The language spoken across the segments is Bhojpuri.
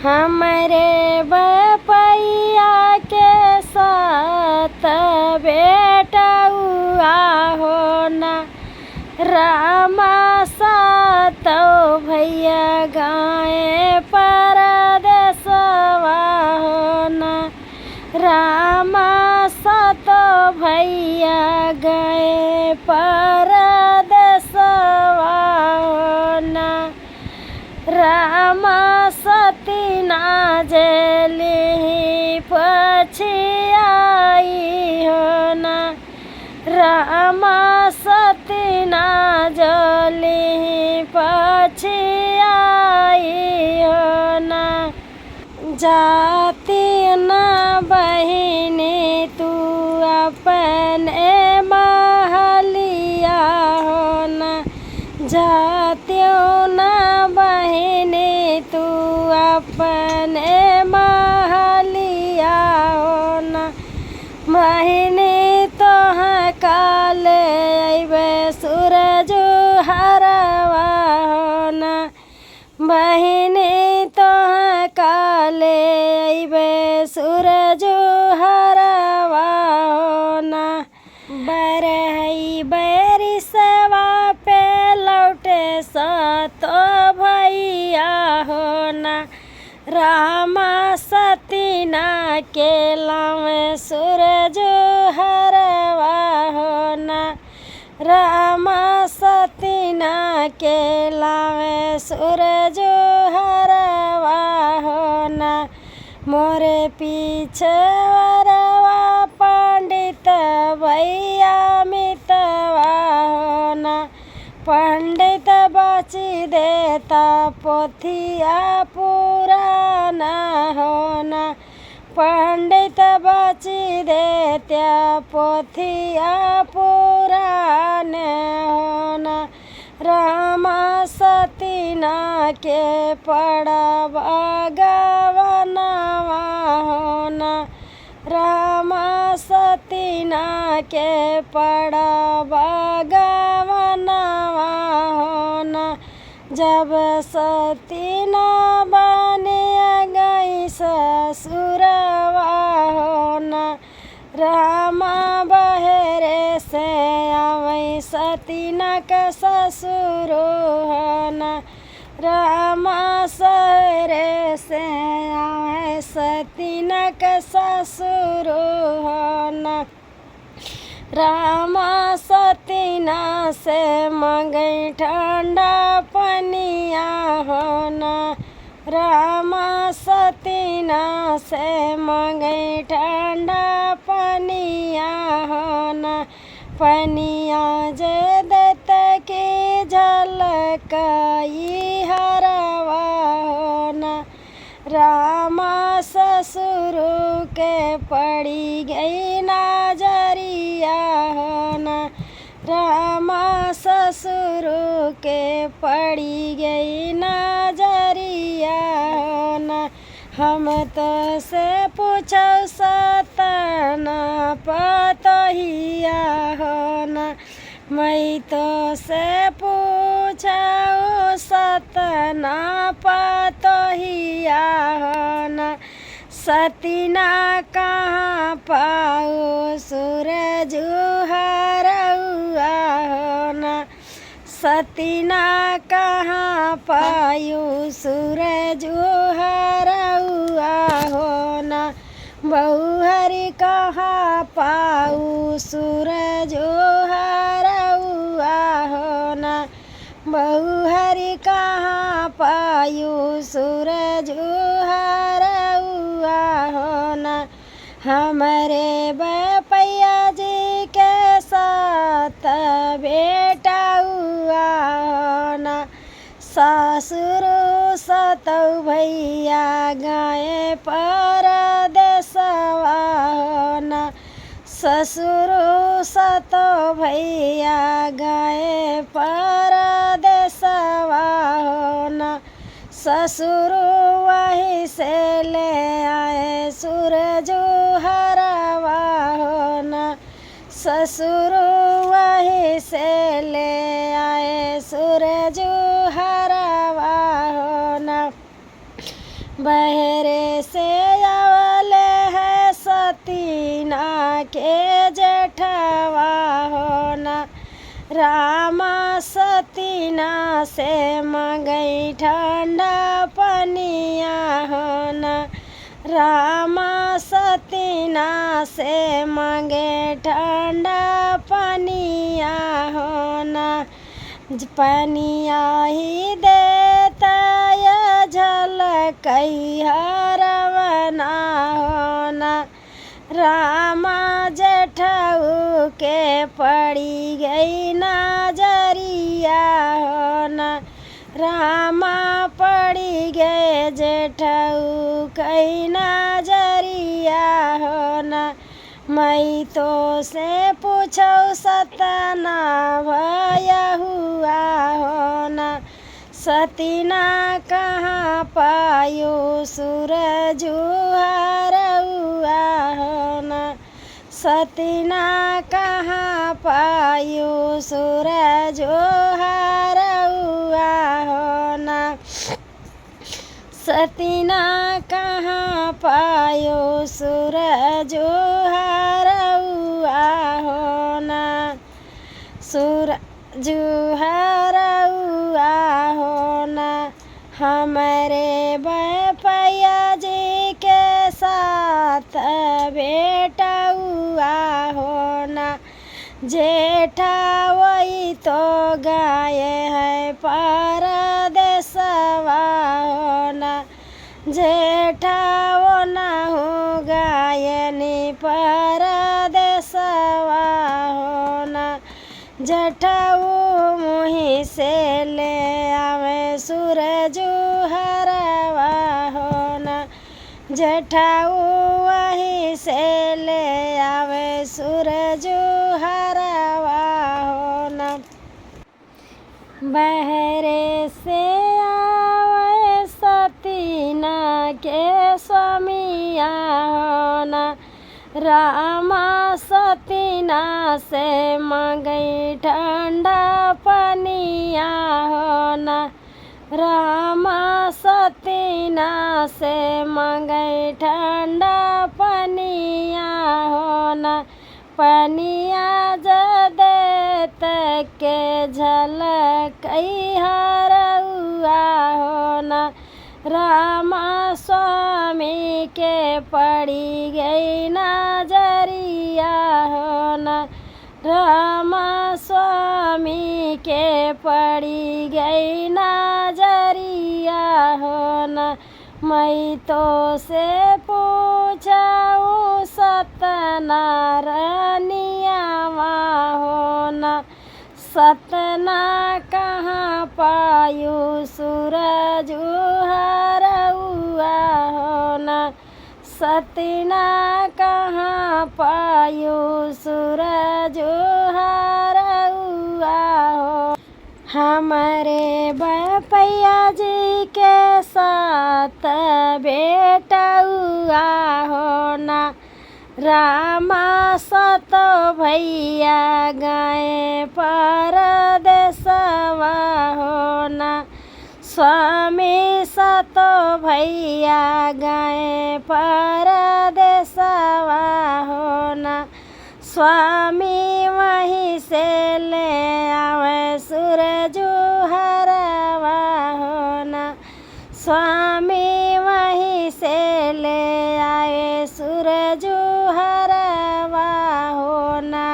हमरे बपैया के साथ बेटउआ हो ना रामा सातो भैया गाए परदेसवा हो ना रामा सातो भैया गए परदेसवा हो ना रामा सती ना जली पछियाई हो ना रामा सती ना जली पछियाई हो ना जाती ना बहिनी तू अपने महलिया हो ना जातियों ना बहिनी तू अपने महलिया हो ना बहिनी तो काल अइबे सूरज हरवा हो ना बहिनी तो काल अइबे सूरज हरवा हो ना बरहई बैरिसवा पे लौटे सातो भैया हो ना रामा सती ना के लावे सूरज हरवा हो ना रामा सती ना के लावे सूरज हरवा हो ना मोरे पीछे वरवा पंडित भैया मितवा हो ना पंडित बची देता पोथिया पुराना हो ना पंडित बची देता पोथिया पुराने हो ना रामा सती ना के पड़वा गवनवा हो ना रामा सती ना के पड़वा गवनवा हो ना जब सती ना बने गई ससुरवा हो ना रामा बहरे से आवै सती ना का ससुर हो ना रामा सहरे से आवे सती ना का ससुर हो ना रामा सती ना से मंगई ठंडा पनिया हो ना रामा सती ना से मंगई ठंडा पनिया हो ना पनिया जे दत के झलकाई हरवा हो ना रामा ससुर के पड़ी गई नजरिया हो ना रामा ससुर के पड़ी गई नजरिया हो ना हम तो से पूछो सतना पतहिया हो ना मैं तो से पूछो सतना पतहिया हो ना सती ना कहाँ पाओ सूरज हरउआ हो ना सती ना कहाँ पायु सूरज हरउआ हो ना बहुहरि कहाँ पाऊ सूरज हरउआ हो ना बहुहरि कहाँ पायु सूरज हरउआ हो ना हमरे बपैया जी के साथ बेटा हुआ हो ना सासुर सतौ भैया गाए परदेसवा हो ना ससुर सतो भैया गाए परदेसवा हो ना ससुर वहीं से ले आए सूरज हरवा हो ना ससुर वहीं से ले आए सूरज हरवा हो ना बहरे से अवले है सतीना के जेठवा होना। रामा सतीना से मंगई ठंडा पनिया होना। रामा सतीना से मांगे ठंडा पनिया होना। पनिया ही देता या झलकई हरवना होना। रामा जेठऊ के पड़ी गई नजरिया होना। रामा पड़ी गए जेठऊ कई नजरिया होना। मैं तो से पूछो सतना भया हुआ होना। सतीना कहाँ पायो सूरज हरउआ होना। सतीना कहाँ पायो सूरज हरउआ होना। सतीना कहाँ पायो सूरज हरउआ होना। सूरज हरउआ होना। हमारे बपैया जी के साथ बेटा हुआ होना। जेठा वही तो गाये है परदेसवा होना। जेठा वो न हो गायनी परदेसवा होना। जटाऊ मुही से ले आवे सूरज हरवा होना। जटाऊ वही से ले आवे सूरज हरवा होना। बहरे से आवे सतीना के स्वामिया होना। रामा सतीना से मंगई ठंडा पनिया होना। रामा सतीना से मंगई ठंडा पनिया होना। पनिया जदेत के झलकई हरउआ होना। रामा स्वामी के पड़ी गई नजरिया होना। रामा स्वामी के पड़ी गई नजरिया होना। मैं तो से पूछूं सतना रनियावा होना। सतना कहाँ पायू सूरज हरउआ होना। सतना कहाँ पायू सूरज हरउआ हो। हमारे बपैया जी के साथ बेटा हुआ होना। रामा सतो भैया गाए परदेसवा होना। स्वामी सतो भैया गाए परदेसवा होना। स्वामी वहीं से ले आवे सूरज हरवा होना। स्वामी वहीं से ले आए सूरज हरवा होना।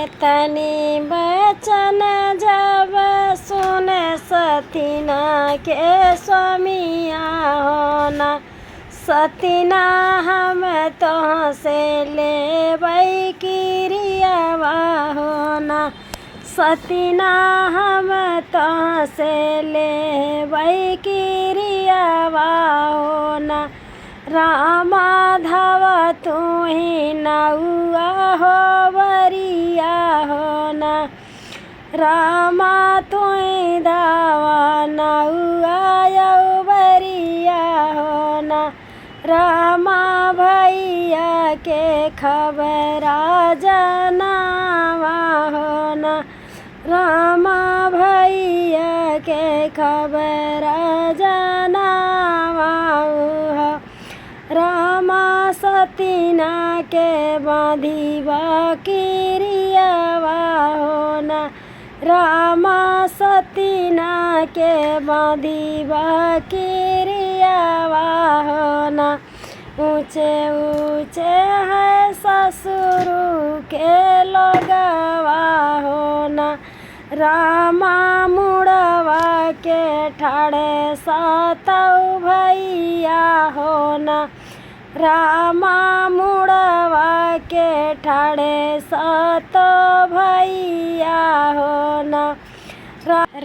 इतनी बचन जब सुने सतीना के स्वामिया होना। सतीना हम तो से ले किरियावा होना। सतीना हम तो से ले किरियावा होना। रामा धावा तू ही नौआ हो बरिया होना। रामा तू ही धावा नौआ यौ बरिया होना। रामा भैया के खबरा जनावा होना। रामा भैया के खबरा जनावा सतीना के बांधी बकिरियावा हो न रामा सतीना के बांधी बकिरियावा हो न ऊँचे ऊँचे है ससुर के लोगवा हो न रामा मुड़वा के ठाड़े सतौ भैया हो न रामा मुड़वा के ठाड़े सतो भैया हो न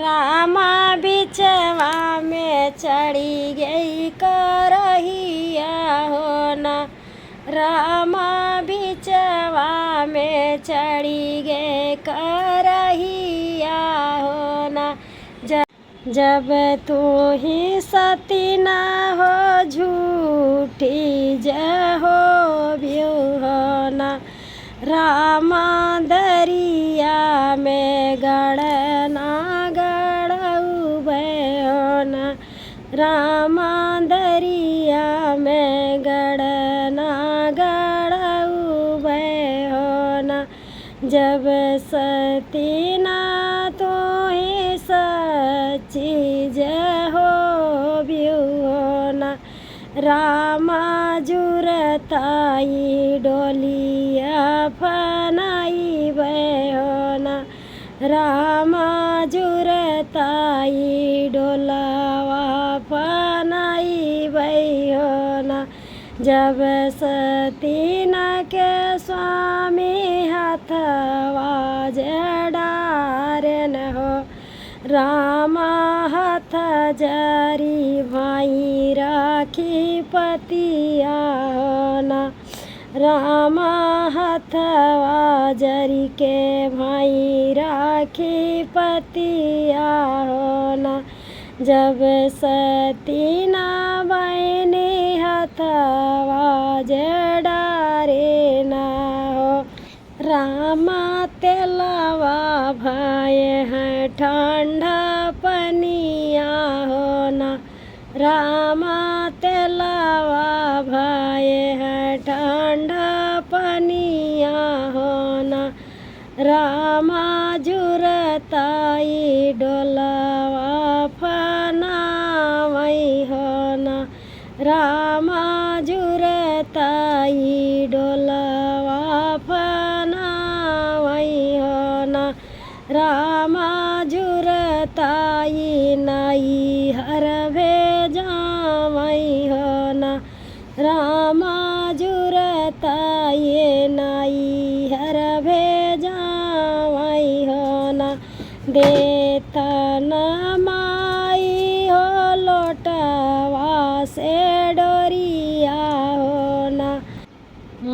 रामा बिचवा में चढ़ी गई करहिया हो न रामा बिचवा में चढ़ी गए करहिया हो न जब तू ही सती न हो झूठी हो व्यू हो न रामा दरिया में गड़ना गड़ऊ हो न रामा दरिया में गड़ना गड़ऊ हो न जब सती ना तो ही सच्ची हो व्यू हो न रामा जुरताई डोलिया फनाई हो न रामा जुरताई डोलावा फनाई हो न जब सतीना के स्वामी हथवा जड़ारे न हो रामा हाथ जरी भाई राखी पतिया हो न रामा हथवा जरी के भाई राखी पतिया हो न जब सतीना बहनी हथवा जड़ारे न हो रामा तेलावा भाई हैं ठंडा पनिया हो न रामा तेलावा भाई हैं ठंडा पनिया हो न रामा जुरताई डोलावा फनावई हो न रामा जुरताई डोलावा फनावई हो न रामा जुरताई नाई हर भेजावई हो न रामा जुरताई नाई हर भेजावई हो न देता न माई हो लोटवा से डोरिया हो न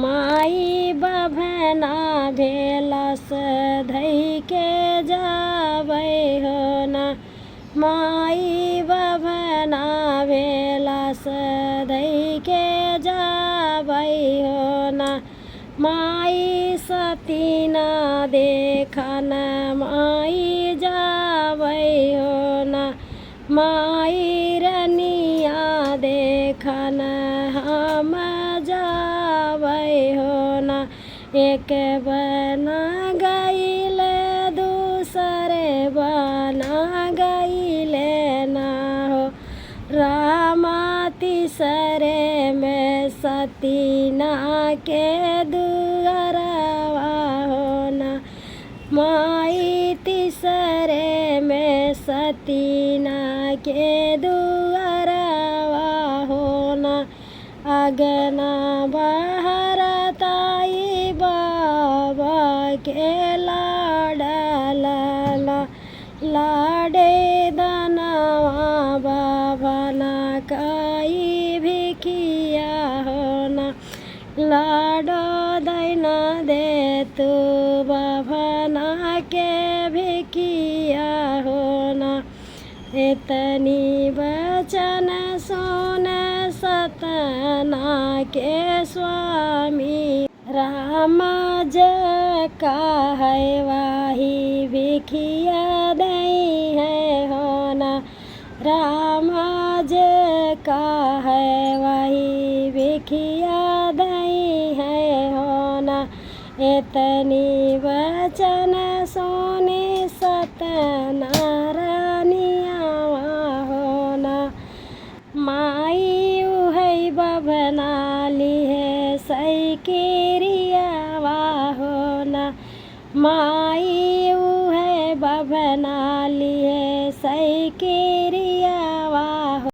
माई बभना भेला सधई के जावे हो न माई बभना भेला सधई के जावे हो न माई सतीना देखन माई जावे हो न माई रनिया देखन हम जावे हो न एक बना गईल दूसरे बना गईल ना हो रामा तीसरे में सतीना के दुअरवा हो न माई तीसरे में सतीना के दुअरवा हो न अगना बहरताई बाबा के लाडला लाडे दनवा बाबा न काई भिखिया हो न लाडो दैन दे तू बाबा न के भिखिया हो न इतनी बचन सुन सतना के स्वामी राम का है वाही भिखिया दई है हो न राम का है वाही भिखिया दई तनी वचन सोने सतनारायणिया हो ना। माई उहै बभनाली है सैकेरिया हो ना। माई उहै बभनाली है सैके